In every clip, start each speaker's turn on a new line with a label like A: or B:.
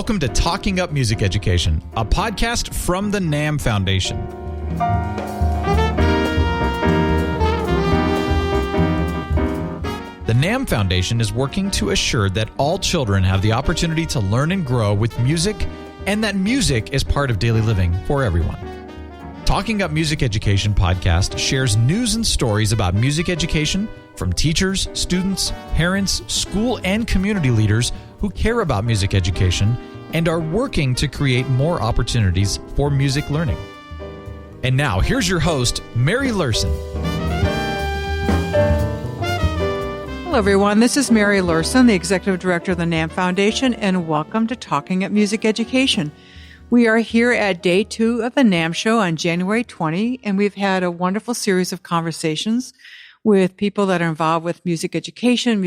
A: Welcome to Talking Up Music Education, a podcast from the NAMM Foundation. The NAMM Foundation is working to assure that all children have the opportunity to learn and grow with music, and that music is part of daily living for everyone. Talking Up Music Education podcast shares news and stories about music education from teachers, students, parents, school, and community leaders who care about music education and are working to create more opportunities for music learning. And now, here's your host, Mary Luehrsen.
B: Hello, everyone. This is Mary Luehrsen, the Executive Director of the NAMM Foundation, and welcome to Talking Up Music Education. We are here at day 2 of the NAMM show on January 20, and we've had a wonderful series of conversations with people that are involved with music education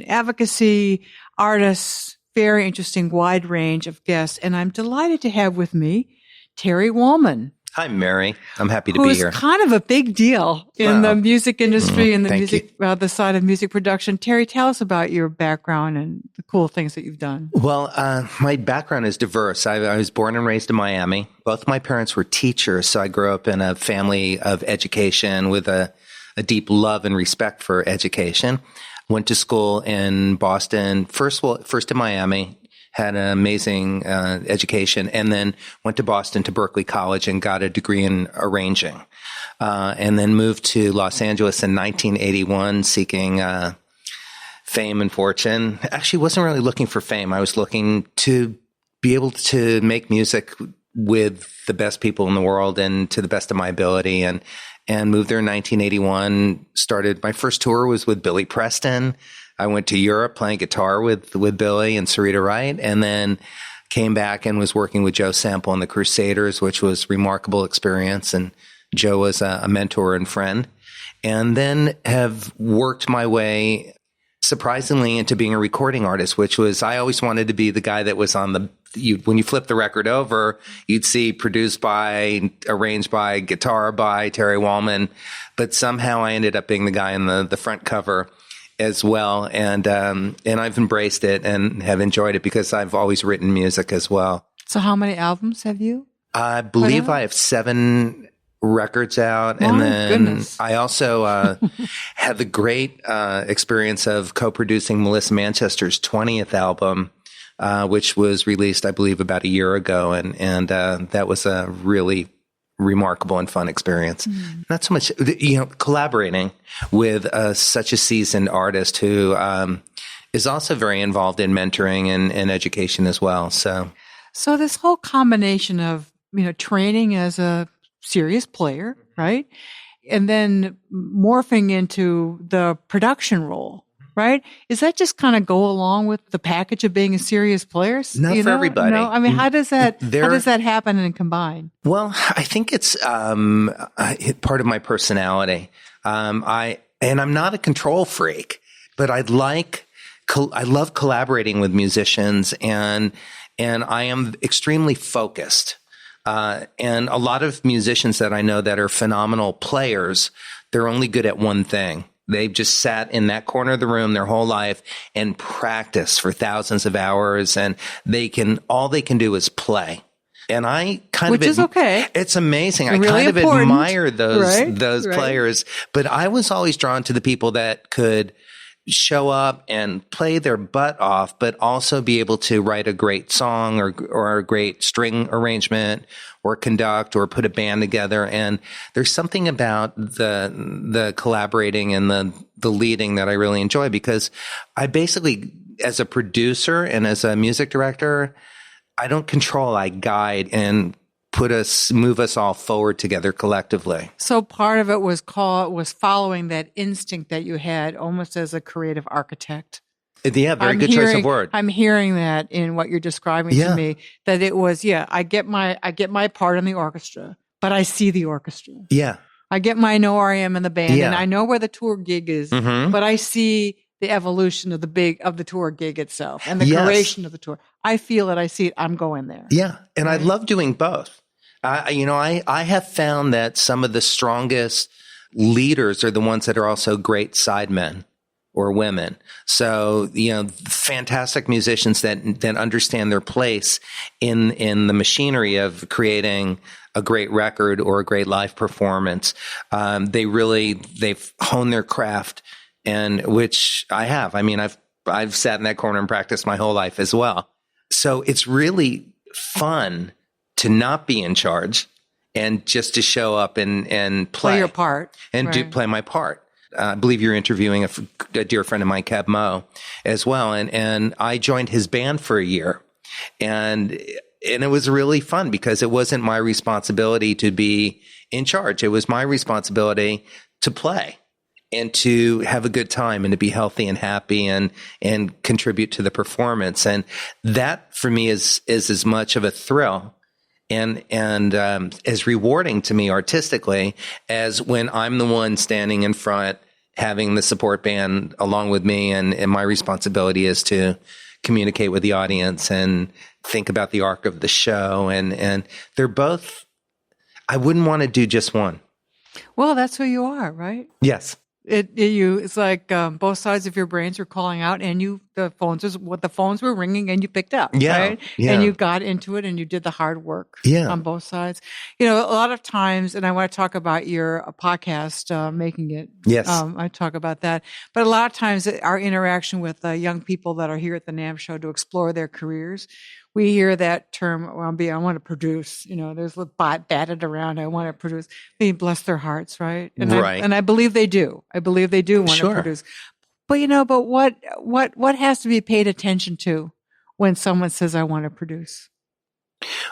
B: advocacy, artists, very interesting wide range of guests. And I'm delighted to have with me Terry Wollman.
C: Hi, Mary. I'm happy to be here.
B: Who's kind of a big deal in the music industry and the music, the side of music production. Terry, tell us about your background and the cool things that you've done.
C: Well, my background is diverse. I was born and raised in Miami. Both my parents were teachers, so I grew up in a family of education with a deep love and respect for education. Went to school in Boston, first in Miami, had an amazing education, and then went to Boston to Berklee College and got a degree in arranging. And then moved to Los Angeles in 1981 seeking fame and fortune. Actually, wasn't really looking for fame. I was looking to be able to make music with the best people in the world and to the best of my ability. And moved there in 1981. Started, my first tour was with Billy Preston. I went to Europe playing guitar with Billy and Sarita Wright, and then came back and was working with Joe Sample and the Crusaders, which was a remarkable experience. And Joe was a mentor and friend. And then have worked my way surprisingly into being a recording artist, which was, I always wanted to be the guy that was on when you flip the record over, you'd see produced by, arranged by, guitar by Terry Wollman. But somehow I ended up being the guy in the front cover as well. And I've embraced it and have enjoyed it because I've always written music as well.
B: So how many albums have you?
C: I believe I have 7 records out. And then I also had the great experience of co-producing Melissa Manchester's 20th album, which was released, I believe, about a year ago. And that was a really remarkable and fun experience. Not so much, collaborating with such a seasoned artist who is also very involved in mentoring and education as well. So
B: this whole combination of, training as a serious player, right? And then morphing into the production role, right? Is that just kind of go along with the package of being a serious player?
C: Not for everybody.
B: No, I mean, how does that happen and combine?
C: Well, I think it's part of my personality. I'm not a control freak, but I love collaborating with musicians, and I am extremely focused. And a lot of musicians that I know that are phenomenal players, they're only good at one thing. They've just sat in that corner of the room their whole life and practiced for thousands of hours, and all they can do is play. And I
B: which is okay.
C: It's amazing.
B: Really
C: I kind
B: important.
C: of admire those
B: Right.
C: players, but I was always drawn to the people that could show up and play their butt off, but also be able to write a great song or a great string arrangement or conduct or put a band together. And there's something about the collaborating and the leading that I really enjoy, because I basically, as a producer and as a music director, I don't control, I guide and move us all forward together collectively.
B: So part of it was following that instinct that you had almost as a creative architect.
C: Yeah, very good choice of word.
B: I'm hearing that in what you're describing to me, that it was, I get my part in the orchestra, but I see the orchestra.
C: Yeah.
B: I get my know where I am in the band, and I know where the tour gig is, but I see the evolution of the tour gig itself and the creation of the tour. I feel it. I see it. I'm going there.
C: Yeah. And I love doing both. I have found that some of the strongest leaders are the ones that are also great sidemen. or women. So, fantastic musicians that understand their place in the machinery of creating a great record or a great live performance. They've honed their craft, and which I have. I mean, I've sat in that corner and practiced my whole life as well. So it's really fun to not be in charge and just to show up and play
B: your part
C: and play my part. I believe you're interviewing a dear friend of mine, Keb Mo, as well. And I joined his band for a year, and it was really fun because it wasn't my responsibility to be in charge. It was my responsibility to play and to have a good time and to be healthy and happy and contribute to the performance. And that for me is as much of a thrill and as rewarding to me artistically as when I'm the one standing in front, having the support band along with me. And my responsibility is to communicate with the audience and think about the arc of the show. And they're both, I wouldn't want to do just one.
B: Well, that's who you are, right?
C: Yes.
B: It's like both sides of your brains were calling out, and the phones were ringing, and you picked up, right?
C: Yeah.
B: And you got into it, and you did the hard work on both sides. A lot of times, and I want to talk about your podcast, Making It.
C: Yes.
B: I talk about that. But a lot of times, our interaction with young people that are here at the NAMM show to explore their careers, we hear that term, I want to produce, there's batted around. I want to produce. They bless their hearts, right? And
C: right.
B: I believe they do. I believe they do want to produce. But, but what has to be paid attention to when someone says, I want to produce?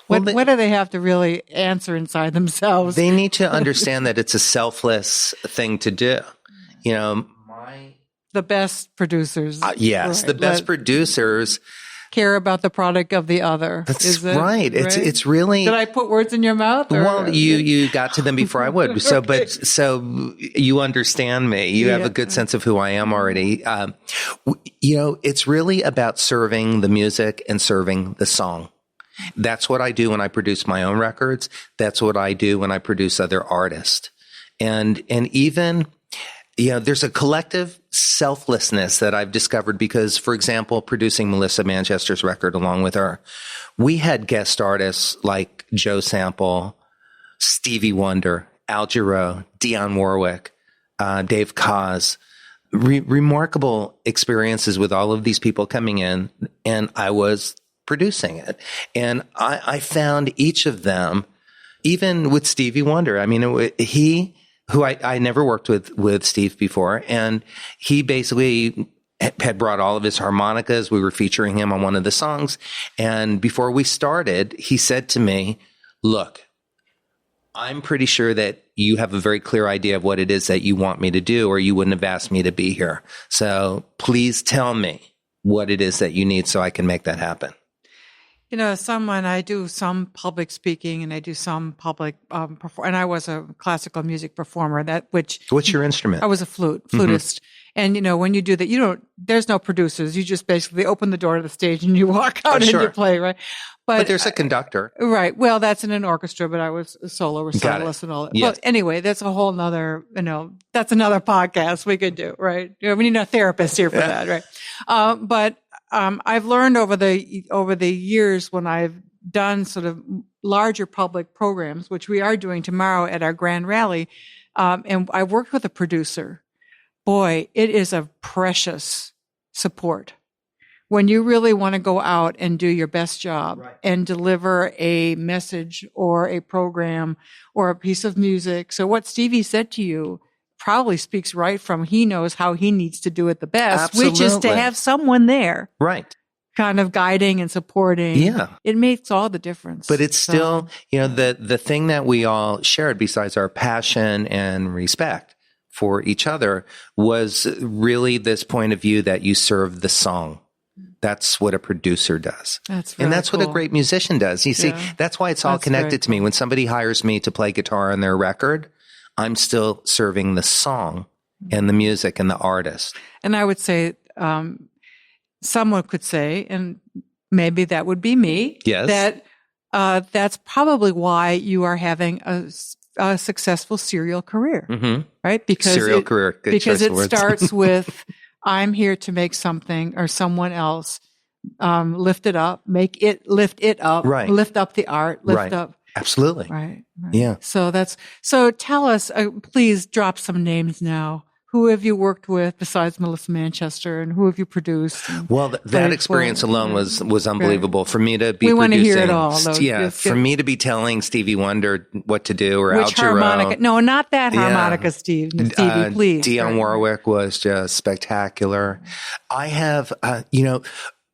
B: What do they have to really answer inside themselves?
C: They need to understand that it's a selfless thing to do.
B: The best producers.
C: Yes,
B: right,
C: the best producers
B: care about the product of the other.
C: That's right. It's really.
B: Did I put words in your mouth? Or?
C: Well, you got to them before I would. So,
B: Okay.
C: so you understand me. You have a good sense of who I am already. It's really about serving the music and serving the song. That's what I do when I produce my own records. That's what I do when I produce other artists. And even, there's a collective selflessness that I've discovered because, for example, producing Melissa Manchester's record along with her, we had guest artists like Joe Sample, Stevie Wonder, Al Jarreau, Dionne Warwick, Dave Koz, remarkable experiences with all of these people coming in, and I was producing it. And I found each of them, even with Stevie Wonder, I mean, who I never worked with Steve before. And he basically had brought all of his harmonicas. We were featuring him on one of the songs. And before we started, he said to me, look, I'm pretty sure that you have a very clear idea of what it is that you want me to do, or you wouldn't have asked me to be here. So please tell me what it is that you need so I can make that happen.
B: I do some public speaking and I do some public, and I was a classical music performer
C: What's your instrument?
B: I was a flutist. Mm-hmm. And, when you do that, there's no producers. You just basically open the door to the stage and you walk out and you play, right?
C: But there's a conductor.
B: Right. Well, that's in an orchestra, but I was a solo recitalist and all that.
C: Yes.
B: But anyway, that's a whole nother, that's another podcast we could do, right? We need a therapist here for that, right? But I've learned over the years when I've done sort of larger public programs, which we are doing tomorrow at our grand rally, and I worked with a producer. Boy, it is a precious support when you really want to go out and do your best job and deliver a message or a program or a piece of music. So what Stevie said to you probably speaks right from he knows how he needs to do it the best, which is to have someone there.
C: Right.
B: Kind of guiding and supporting.
C: Yeah.
B: It makes all the difference.
C: But it's still, the thing that we all shared besides our passion and respect for each other was really this point of view that you serve the song. That's what a producer does.
B: That's
C: that's
B: cool.
C: what a great musician does. You see, that's why it's all connected to me. When somebody hires me to play guitar on their record, I'm still serving the song and the music and the artist. And
B: I would say, someone could say, and maybe that would be me,
C: yes,
B: that that's probably why you are having a successful serial career, right? Because
C: serial career, good
B: because
C: choice
B: it
C: of words.
B: starts with I'm here to make something or someone else lift it up, lift it up,
C: Right.
B: lift up the art, lift
C: Right.
B: up.
C: Absolutely.
B: Right.
C: Yeah.
B: So tell us, please drop some names now. Who have you worked with besides Melissa Manchester, and who have you produced?
C: Well, that experience alone was unbelievable. For me to be
B: we want to
C: producing,
B: hear it all. Though.
C: Yeah, for me to be telling Stevie Wonder what to do, or
B: Which
C: Al Jarreau.
B: harmonica? No, not that harmonica, Stevie, please.
C: Dionne Warwick was just spectacular. I have,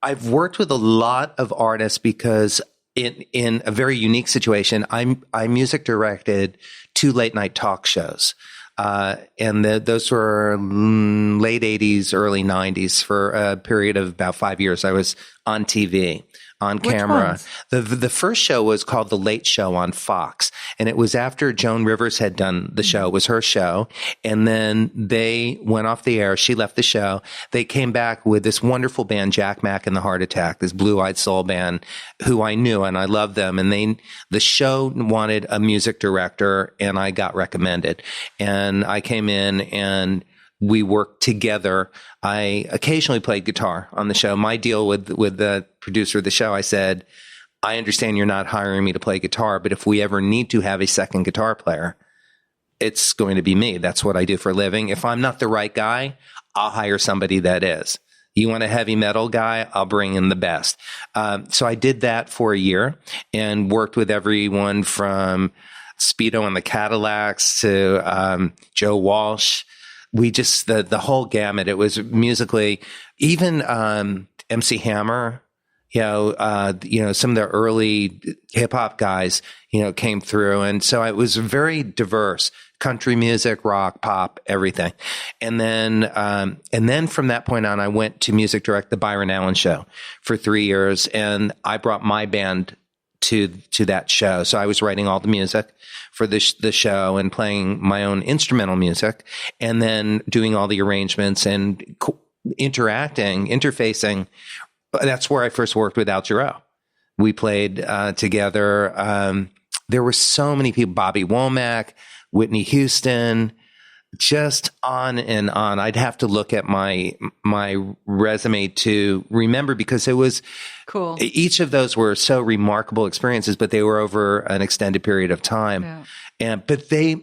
C: I've worked with a lot of artists because in a very unique situation, I music directed 2 late night talk shows. And those were late 80s, early 90s for a period of about 5 years. I was on TV, on camera. The first show was called The Late Show on Fox. And it was after Joan Rivers had done the show. It was her show. And then they went off the air. She left the show. They came back with this wonderful band, Jack Mack and the Heart Attack, this blue-eyed soul band who I knew and I loved them. And the show wanted a music director and I got recommended. And I came in and we worked together. I occasionally played guitar on the show. My deal with the producer of the show, I said, I understand you're not hiring me to play guitar, but if we ever need to have a second guitar player, it's going to be me. That's what I do for a living. If I'm not the right guy, I'll hire somebody that is. You want a heavy metal guy? I'll bring in the best. So I did that for a year and worked with everyone from Speedo and the Cadillacs to Joe Walsh. We just, the whole gamut. It was musically, even MC Hammer, some of the early hip hop guys, came through. And so it was very diverse: country music, rock, pop, everything. And then from that point on, I went to music direct the Byron Allen Show for 3 years. And I brought my band to that show. So I was writing all the music for the show and playing my own instrumental music, and then doing all the arrangements and interfacing. That's where I first worked with Al Jarreau. We played together. There were so many people: Bobby Womack, Whitney Houston, just on and on. I'd have to look at my resume to remember, because it was
B: cool.
C: Each of those were so remarkable experiences, but they were over an extended period of time. Yeah. But they,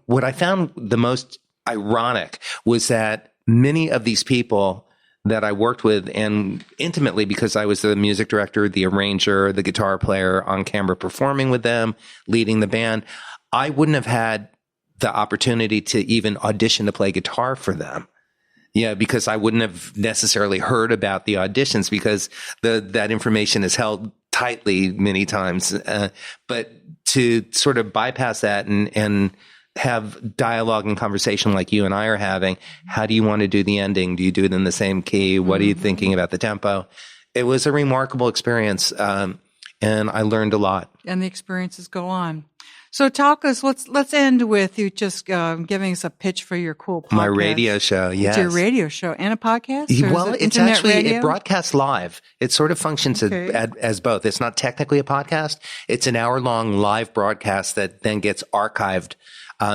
C: what I found the most ironic was that many of these people that I worked with, and intimately, because I was the music director, the arranger, the guitar player on camera performing with them, leading the band, I wouldn't have had the opportunity to even audition to play guitar for them. Yeah, because I wouldn't have necessarily heard about the auditions, because that information is held tightly many times. But to sort of bypass that and have dialogue and conversation like you and I are having, how do you want to do the ending? Do you do it in the same key? What are you thinking about the tempo? It was a remarkable experience, and I learned a lot.
B: And the experiences go on. So let's end with you just giving us a pitch for your cool podcast.
C: My radio show, yes.
B: It's your radio show and a podcast?
C: Well, it's actually, it broadcasts live. It sort of functions as both. It's not technically a podcast. It's an hour-long live broadcast that then gets archived,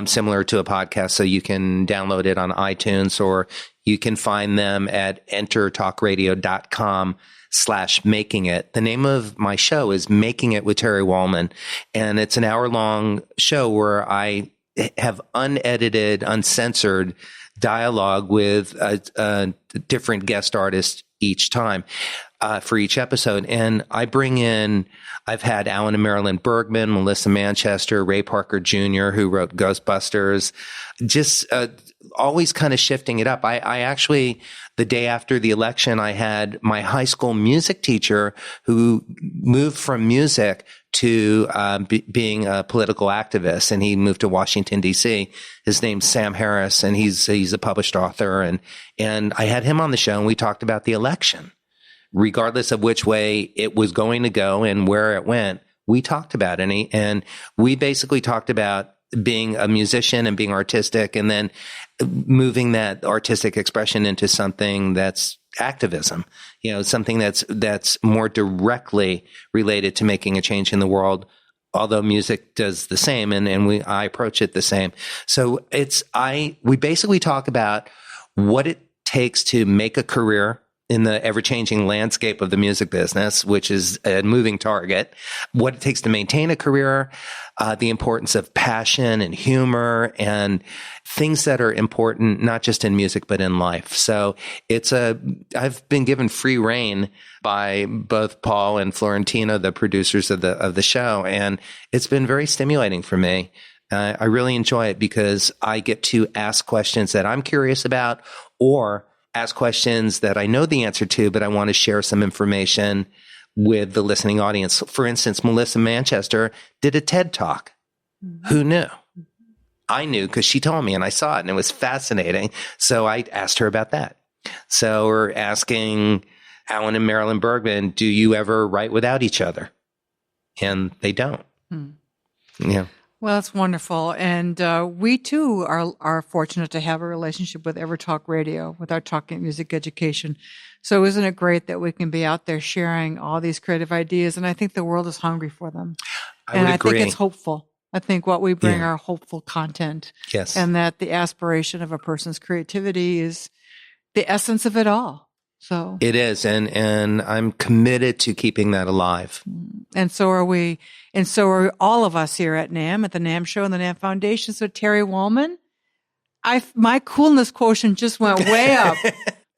C: similar to a podcast. So you can download it on iTunes, or you can find them at entertalkradio.com/making it. The name of my show is Making It with Terry Wollman, and it's an hour-long show where I have unedited, uncensored dialogue with a different guest artist each time for each episode. And I bring in, I've had Alan and Marilyn Bergman, Melissa Manchester, Ray Parker Jr., who wrote Ghostbusters, just always kind of shifting it up. I actually, the day after the election, I had my high school music teacher who moved from music to being a political activist, and he moved to Washington, D.C. His name's Sam Harris, and he's a published author. And I had him on the show, and we talked about the election. Regardless of which way it was going to go and where it went, we talked about it. And we basically talked about being a musician and being artistic, and then moving that artistic expression into something that's activism, something that's more directly related to making a change in the world, although music does the same, and I approach it the same. So we basically talk about what it takes to make a career in the ever-changing landscape of the music business, which is a moving target, what it takes to maintain a career, the importance of passion and humor and things that are important, not just in music, but in life. So I've been given free rein by both Paul and Florentino, the producers of the show, and it's been very stimulating for me. I really enjoy it because I get to ask questions that I'm curious about, or ask questions that I know the answer to, but I want to share some information with the listening audience. For instance, Melissa Manchester did a TED Talk. Mm-hmm. Who knew? I knew because she told me and I saw it and it was fascinating. So I asked her about that. So we're asking Alan and Marilyn Bergman, do you ever write without each other? And they don't. Yeah.
B: Well, it's wonderful. And we, too, are fortunate to have a relationship with EverTalk Radio, with our Talking Music Education. So isn't it great that we can be out there sharing all these creative ideas? And I think the world is hungry for them. I think it's hopeful. I think what we bring are hopeful content.
C: Yes.
B: And that the aspiration of a person's creativity is the essence of it all. So
C: it is, and I'm committed to keeping that alive.
B: And so are we, and so are all of us here at NAMM, at the NAMM Show and the NAMM Foundation. So Terry Wollman, my coolness quotient just went way up.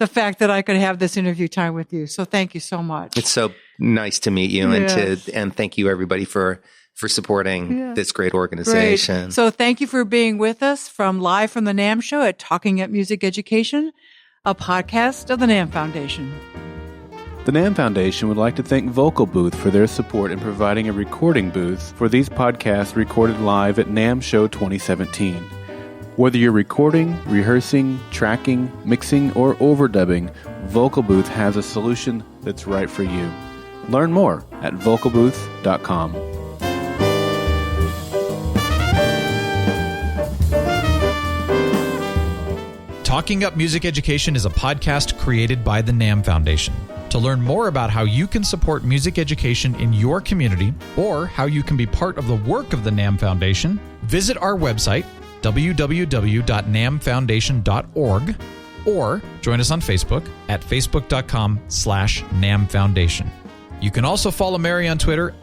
B: The fact that I could have this interview time with you. So thank you so much.
C: It's so nice to meet you, and thank you everybody for supporting this great organization.
B: Great. So thank you for being with us live from the NAMM Show at Talking Up Music Education, a podcast of the NAMM Foundation.
D: The NAMM Foundation would like to thank Vocal Booth for their support in providing a recording booth for these podcasts recorded live at NAMM Show 2017. Whether you're recording, rehearsing, tracking, mixing, or overdubbing, Vocal Booth has a solution that's right for you. Learn more at vocalbooth.com.
A: Talking Up Music Education is a podcast created by the NAMM Foundation. To learn more about how you can support music education in your community or how you can be part of the work of the NAMM Foundation, visit our website, www.nammfoundation.org, or join us on Facebook at facebook.com/NAMM Foundation. You can also follow Mary on Twitter